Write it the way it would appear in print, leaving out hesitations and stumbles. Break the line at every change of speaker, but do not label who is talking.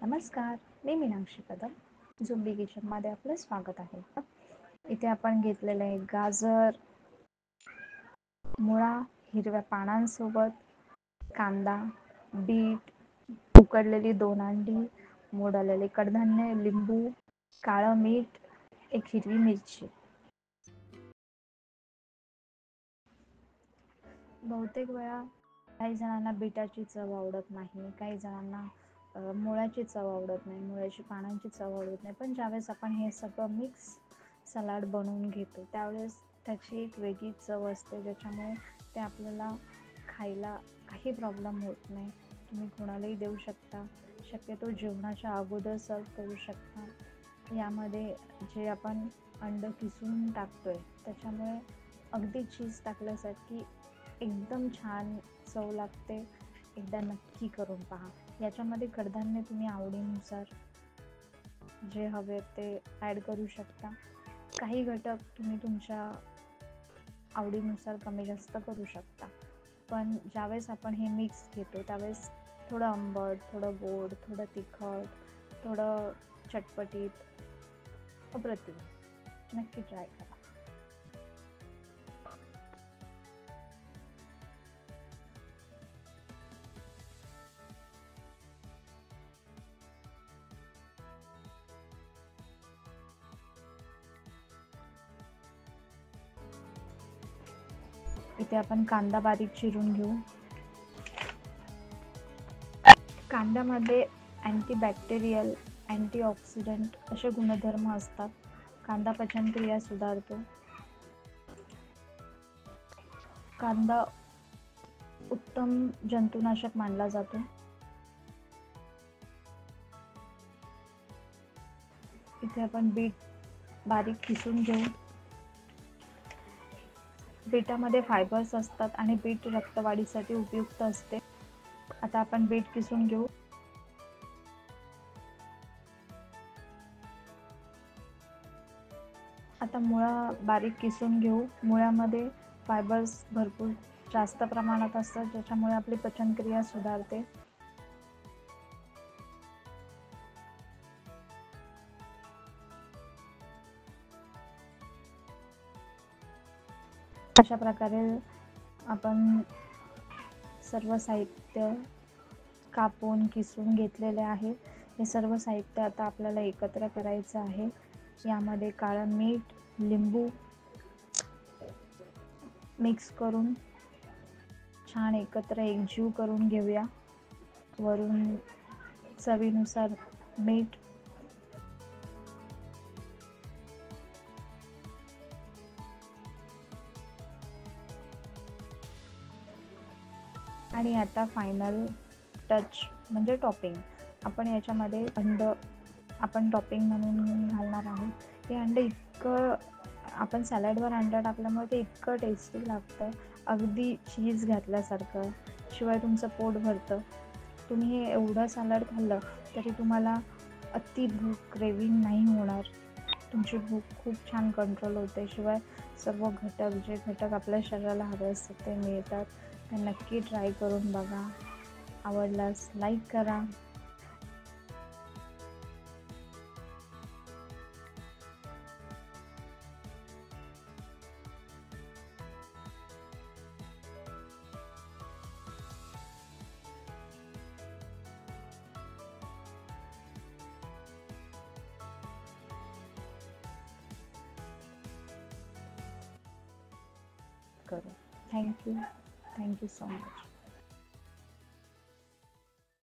नमस्कार, मी मीनाक्षी कदम. झुंबी किचनमध्ये आपलं स्वागत आहे. इथे आपण घेतलेलं आहे गाजर, मुळा, हिरव्या पानांसोबत कांदा, बीट, उकडलेली 2 अंडी, मोड आलेले कडधान्य, लिंबू, काळं मीठ, एक हिरवी मिरची. बहुतेक वेळा काही जणांना बीटाची चव आवडत नाही, काही जणांना मुळ्याची चव आवडत नाही, मुळ्याची पानांची चव आवडत नाही. पण ज्यावेळेस आपण हे सगळं मिक्स सलाड बनवून घेतो त्यावेळेस त्याची एक वेगळी चव असते, ज्याच्यामुळे ते आपल्याला खायला काही प्रॉब्लेम होत नाही. तुम्ही कोणालाही देऊ शकता. शक्यतो जेवणाच्या अगोदर सर्व करू शकता. यामध्ये जे आपण अंड किसून टाकतोय त्याच्यामुळे अगदी चीज टाकल्यासारखी एकदम छान चव लागते. एकदा नक्की करून पहा. याच्यामध्ये कडधान्य तुम्ही आवडीनुसार जे हवे ते ॲड करू शकता. काही घटक तुम्ही तुमच्या आवडीनुसार कमी जास्त करू शकता. पण ज्यावेळेस आपण हे मिक्स घेतो त्यावेळेस थोडं आंबट, थोडं गोड, थोडं तिखट, थोडं चटपटीत, अप्रतिम. नक्की ट्राय करा. इथे आपण कांदा बारीक चिरून घेऊ. कांद्यामध्ये अँटीबॅक्टेरियल, अँटीऑक्सिडंट असे गुणधर्म असतात. कांदा पचनक्रिया सुधारतो. कांदा उत्तम जंतुनाशक मानला जातो. इथे आपण बीट बारीक किसून घेऊ. बीटामध्ये फायबर्स असतात आणि बीट रक्तवाढीसाठी उपयुक्त असते. आता आपण बीट किसून घेऊ. आता मुळा बारीक किसून घेऊ. मुळ्यामध्ये फायबर्स भरपूर जास्त प्रमाणात असतात, ज्याच्यामुळे आपली पचनक्रिया सुधारते. अशा प्रकारे आपण सर्व साहित्य कापून किसून घेतलेले आहे. हे सर्व साहित्य आता आपल्याला एकत्र करायचं आहे. यामध्ये काळं मीठ, लिंबू मिक्स करून छान एकत्र एकजीव करून घेऊया. वरून चवीनुसार मीठ, आणि आता फायनल टच म्हणजे टॉपिंग. आपण याच्यामध्ये अंड आपण टॉपिंग म्हणून घालणार आहोत. हे अंड इतकं आपण सॅलडवर अंड टाकल्यामुळे ते इतकं टेस्टी लागतं, अगदी चीज घातल्यासारखं. शिवाय तुमचं पोट भरतं. तुम्ही हे एवढं सॅलड खाल्लं तरी तुम्हाला अति भूक क्रेविंग नाही होणार. तुमची भूक खूप छान कंट्रोल होते. शिवाय सर्व जे घटक आपल्या शरीराला हवे असतात ते मिळतात. तर नक्की ट्राय करून बघा. आवडल्यास लाईक करा. करू. Thank you so much.